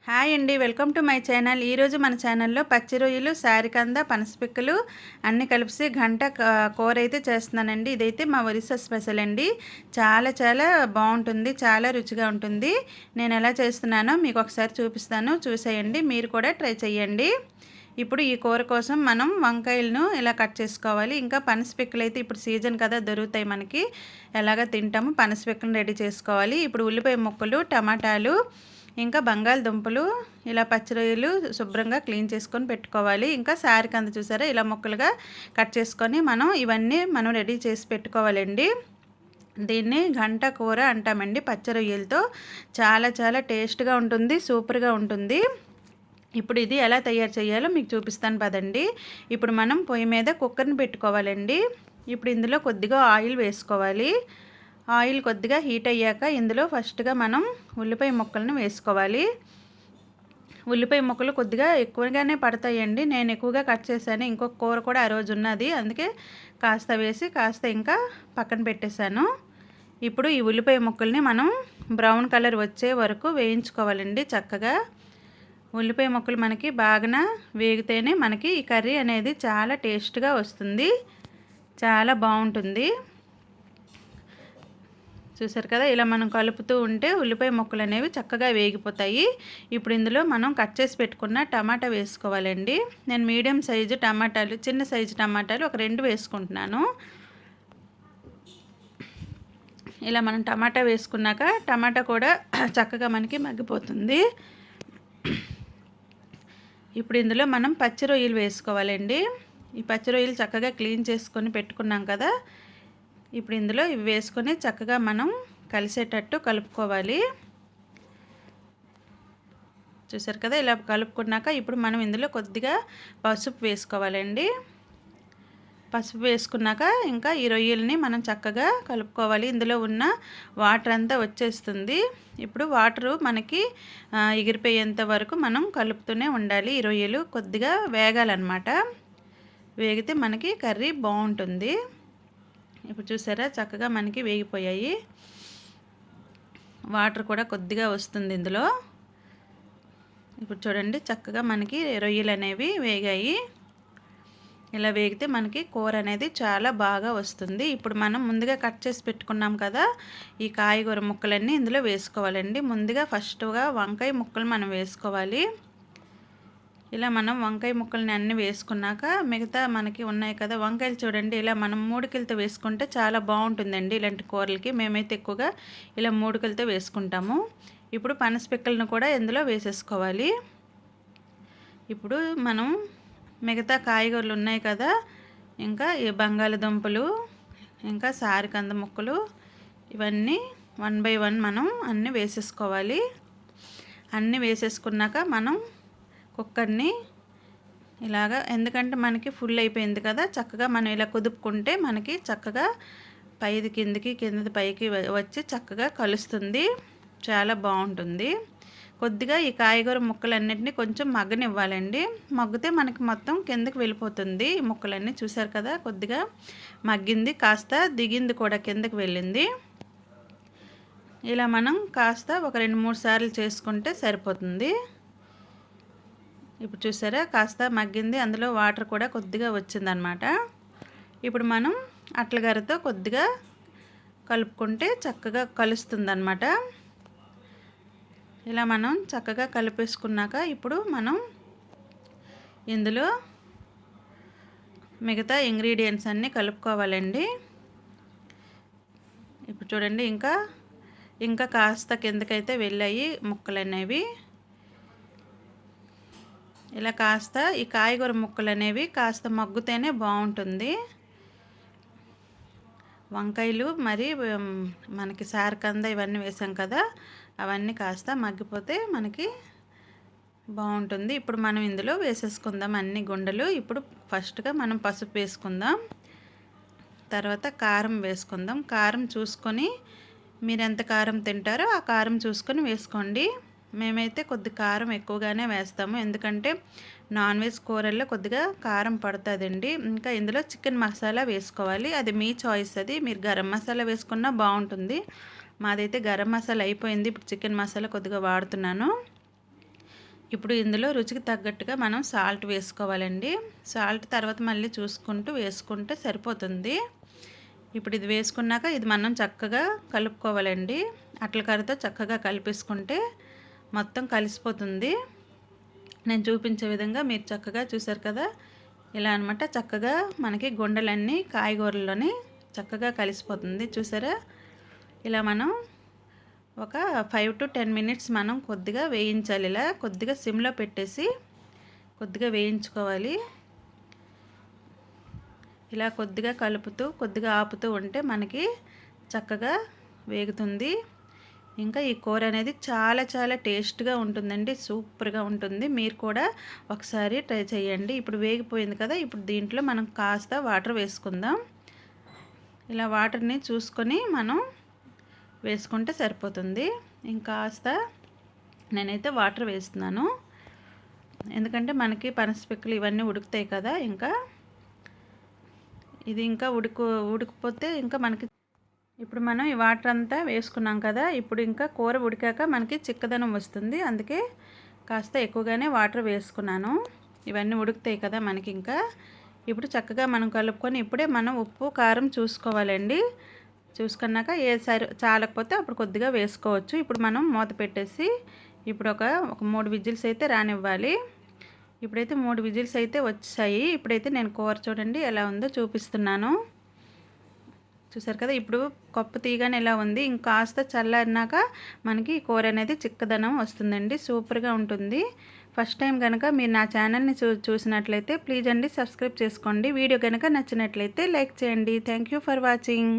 Hi అండి, welcome to my channel. ఈరోజు మన ఛానల్లో పచ్చి రొయ్యలు, సారికంద, పనసపిక్కలు అన్నీ కలిపి గంట కూర అయితే చేస్తున్నానండి. ఇదైతే మా ఒరిస్సా స్పెషల్ అండి. చాలా చాలా బాగుంటుంది, చాలా రుచిగా ఉంటుంది. నేను ఎలా చేస్తున్నానో మీకు ఒకసారి చూపిస్తాను, చూసేయండి. మీరు కూడా ట్రై చేయండి. ఇప్పుడు ఈ కూర కోసం మనం వంకాయలను ఇలా కట్ చేసుకోవాలి. ఇంకా పనసపిక్కలు అయితే ఇప్పుడు సీజన్ కదా, దొరుకుతాయి మనకి. ఎలాగ తింటాము, పనసపిక్కలను రెడీ చేసుకోవాలి. ఇప్పుడు ఉల్లిపాయ ముక్కలు, టమాటాలు, ఇంకా బంగాళదుంపలు, ఇలా పచ్చి రొయ్యలు శుభ్రంగా క్లీన్ చేసుకొని పెట్టుకోవాలి. ఇంకా సారికంద చూసారా, ఇలా ముక్కలుగా కట్ చేసుకొని ఇవన్నీ మనం రెడీ చేసి పెట్టుకోవాలండి. దీన్ని గంట కూర అంటామండి. పచ్చి రొయ్యలతో చాలా చాలా టేస్ట్గా ఉంటుంది, సూపర్గా ఉంటుంది. ఇప్పుడు ఇది ఎలా తయారు చేయాలో మీకు చూపిస్తాను పదండి. ఇప్పుడు మనం పొయ్యి మీద కుక్కర్ని పెట్టుకోవాలండి. ఇప్పుడు ఇందులో కొద్దిగా ఆయిల్ వేసుకోవాలి. ఆయిల్ కొద్దిగా హీట్ అయ్యాక ఇందులో ఫస్ట్గా మనం ఉల్లిపాయ ముక్కలను వేసుకోవాలి. ఉల్లిపాయ ముక్కలు కొద్దిగా ఎక్కువగానే పడతాయండి. నేను ఎక్కువగా కట్ చేశాను. ఇంకొక కూర కూడా ఆ రోజు ఉన్నది, అందుకే కాస్త వేసి కాస్త ఇంకా పక్కన పెట్టేశాను. ఇప్పుడు ఈ ఉల్లిపాయ ముక్కల్ని మనం బ్రౌన్ కలర్ వచ్చే వరకు వేయించుకోవాలండి. చక్కగా ఉల్లిపాయ ముక్కలు మనకి బాగా వేగితేనే మనకి ఈ కర్రీ అనేది చాలా టేస్ట్గా వస్తుంది, చాలా బాగుంటుంది. చూసారు కదా, ఇలా మనం కలుపుతూ ఉంటే ఉల్లిపాయ ముక్కలు అనేవి చక్కగా వేగిపోతాయి. ఇప్పుడు ఇందులో మనం కట్ చేసి పెట్టుకున్న టమాటా వేసుకోవాలండి. నేను మీడియం సైజు టమాటాలు, చిన్న సైజు టమాటాలు ఒక 2 వేసుకుంటున్నాను. ఇలా మనం టమాటా వేసుకున్నాక టమాటా కూడా చక్కగా మనకి మగ్గిపోతుంది. ఇప్పుడు ఇందులో మనం పచ్చి రొయ్యలు వేసుకోవాలండి. ఈ పచ్చి రొయ్యలు చక్కగా క్లీన్ చేసుకొని పెట్టుకున్నాం కదా, ఇప్పుడు ఇందులో ఇవి వేసుకొని చక్కగా మనం కలిసేటట్టు కలుపుకోవాలి. చూసారు కదా, ఇలా కలుపుకున్నాక ఇప్పుడు మనం ఇందులో కొద్దిగా పసుపు వేసుకోవాలండి. పసుపు వేసుకున్నాక ఇంకా ఈ రొయ్యల్ని మనం చక్కగా కలుపుకోవాలి. ఇందులో ఉన్న వాటర్ అంతా వచ్చేస్తుంది. ఇప్పుడు వాటరు మనకి ఎగిరిపోయేంత వరకు మనం కలుపుతూనే ఉండాలి. ఈ రొయ్యలు కొద్దిగా వేగాలన్నమాట. వేగితే మనకి కర్రీ బాగుంటుంది. ఇప్పుడు చూసారా, చక్కగా మనకి వేగిపోయాయి. వాటర్ కూడా కొద్దిగా వస్తుంది ఇందులో. ఇప్పుడు చూడండి, చక్కగా మనకి రొయ్యలు అనేవి వేగాయి. ఇలా వేగితే మనకి కూర అనేది చాలా బాగా వస్తుంది. ఇప్పుడు మనం ముందుగా కట్ చేసి పెట్టుకున్నాం కదా, ఈ కాయగూర ముక్కలన్నీ ఇందులో వేసుకోవాలండి. ముందుగా ఫస్ట్గా వంకాయ ముక్కలు మనం వేసుకోవాలి. ఇలా మనం వంకాయ ముక్కల్ని అన్నీ వేసుకున్నాక మిగతా మనకి ఉన్నాయి కదా వంకాయలు, చూడండి ఇలా మనం మూడికలతో వేసుకుంటే చాలా బాగుంటుందండి ఇలాంటి కూరలకి. మేమైతే ఎక్కువగా ఇలా మూడికలతో వేసుకుంటాము. ఇప్పుడు పనసపిక్కలను కూడా ఇందులో వేసేసుకోవాలి. ఇప్పుడు మనం మిగతా కాయగూరలు ఉన్నాయి కదా, ఇంకా ఈ బంగాళదుంపలు, ఇంకా సారికంద ముక్కలు, ఇవన్నీ 1 by 1 మనం అన్నీ వేసేసుకోవాలి. అన్నీ వేసేసుకున్నాక మనం కుక్కర్ని ఇలాగా, ఎందుకంటే మనకి ఫుల్ అయిపోయింది కదా, చక్కగా మనం ఇలా కుదుపుకుంటే మనకి చక్కగా పైది కిందికి, కిందది పైకి వచ్చి చక్కగా కలుస్తుంది, చాలా బాగుంటుంది. కొద్దిగా ఈ కాయగూర ముక్కలన్నిటినీ కొంచెం మగ్గనివ్వాలండి. మగ్గితే మనకి మొత్తం కిందకి వెళ్ళిపోతుంది ఈ ముక్కలన్నీ. చూసారు కదా, కొద్దిగా మగ్గింది, కాస్త దిగింది కూడా, కిందకి వెళ్ళింది. ఇలా మనం కాస్త ఒక 2-3 సార్లు చేసుకుంటే సరిపోతుంది. ఇప్పుడు చూసారా, కాస్త మగ్గింది, అందులో వాటర్ కూడా కొద్దిగా వచ్చిందనమాట. ఇప్పుడు మనం అట్లగారతో కొద్దిగా కలుపుకుంటే చక్కగా కలుస్తుందన్నమాట. ఇలా మనం చక్కగా కలిపేసుకున్నాక ఇప్పుడు మనం ఇందులో మిగతా ఇంగ్రీడియంట్స్ అన్నీ కలుపుకోవాలండి. ఇప్పుడు చూడండి, ఇంకా కాస్త కిందకైతే వెళ్ళాయి ముక్కలు అనేవి. ఇలా కాస్త ఈ కాయగూర ముక్కలు అనేవి కాస్త మగ్గుతేనే బాగుంటుంది. వంకాయలు మరి మనకి సారికంద ఇవన్నీ వేసాం కదా, అవన్నీ కాస్త మగ్గిపోతే మనకి బాగుంటుంది. ఇప్పుడు మనం ఇందులో వేసేసుకుందాం అన్ని గుండెలు. ఇప్పుడు ఫస్ట్గా మనం పసుపు వేసుకుందాం, తర్వాత కారం వేసుకుందాం. కారం చూసుకొని, మీరు ఎంత కారం తింటారో ఆ కారం చూసుకొని వేసుకోండి. మేమైతే కొద్ది కారం ఎక్కువగానే వేస్తాము, ఎందుకంటే నాన్ వెజ్ కూరల్లో కొద్దిగా కారం పడుతుందండి. ఇంకా ఇందులో చికెన్ మసాలా వేసుకోవాలి, అది మీ చాయిస్. అది మీరు గరం మసాలా వేసుకున్నా బాగుంటుంది. మాదైతే గరం మసాలా అయిపోయింది, ఇప్పుడు చికెన్ మసాలా కొద్దిగా వాడుతున్నాను. ఇప్పుడు ఇందులో రుచికి తగ్గట్టుగా మనం సాల్ట్ వేసుకోవాలండి. సాల్ట్ తర్వాత మళ్ళీ చూసుకుంటూ వేసుకుంటే సరిపోతుంది. ఇప్పుడు ఇది వేసుకున్నాక ఇది మనం చక్కగా కలుపుకోవాలండి. అట్ల కర్రతో చక్కగా కలిపేసుకుంటే మొత్తం కలిసిపోతుంది. నేను చూపించే విధంగా మీరు చక్కగా చూసారు కదా, ఇలా అనమాట. చక్కగా మనకి గుండెలన్నీ కాయగూరల్లోని చక్కగా కలిసిపోతుంది చూసారా. ఇలా మనం ఒక 5 to 10 మినిట్స్ మనం కొద్దిగా వేయించాలి. ఇలా కొద్దిగా సిమ్లో పెట్టేసి కొద్దిగా వేయించుకోవాలి. ఇలా కొద్దిగా కలుపుతూ కొద్దిగా ఆపుతూ ఉంటే మనకి చక్కగా వేగుతుంది. ఇంకా ఈ కూర అనేది చాలా చాలా టేస్ట్గా ఉంటుందండి, సూపర్గా ఉంటుంది. మీరు కూడా ఒకసారి ట్రై చేయండి. ఇప్పుడు వేగిపోయింది కదా, ఇప్పుడు దీంట్లో మనం కాస్త వాటర్ వేసుకుందాం. ఇలా వాటర్ని చూసుకొని మనం వేసుకుంటే సరిపోతుంది. ఇంకాస్త నేనైతే వాటర్ వేస్తున్నాను, ఎందుకంటే మనకి పనసపిక్కలు ఇవన్నీ ఉడుకుతాయి కదా. ఇంకా ఇది ఇంకా ఉడికిపోతే ఇంకా మనకి ఇప్పుడు మనం ఈ వాటర్ అంతా వేసుకున్నాం కదా, ఇప్పుడు ఇంకా కూర ఉడికాక మనకి చిక్కదనం వస్తుంది. అందుకే కాస్త ఎక్కువగానే వాటర్ వేసుకున్నాను. ఇవన్నీ ఉడుకుతాయి కదా మనకి. ఇంకా ఇప్పుడు చక్కగా మనం కలుపుకొని ఇప్పుడే మనం ఉప్పు కారం చూసుకోవాలండి. చూసుకున్నాక చాలకపోతే అప్పుడు కొద్దిగా వేసుకోవచ్చు. ఇప్పుడు మనం మూత పెట్టేసి ఇప్పుడు ఒక 3 విజిల్స్ అయితే రానివ్వాలి. ఇప్పుడైతే 3 విజిల్స్ అయితే వచ్చాయి. ఇప్పుడైతే నేను కూర చూడండి ఎలా ఉందో చూపిస్తున్నాను. చూసారు కదా, ఇప్పుడు కప్పు తీయగానే ఎలా ఉంది. ఇంకాస్త చల్లారినాక మనకి కూర అనేది చిక్కదనం వస్తుందండి, సూపర్గా ఉంటుంది. ఫస్ట్ టైం కనుక మీరు నా ఛానల్ని చూసినట్లయితే ప్లీజ్ అండి సబ్స్క్రైబ్ చేసుకోండి. వీడియో కనుక నచ్చినట్లయితే లైక్ చేయండి. Thank you for watching.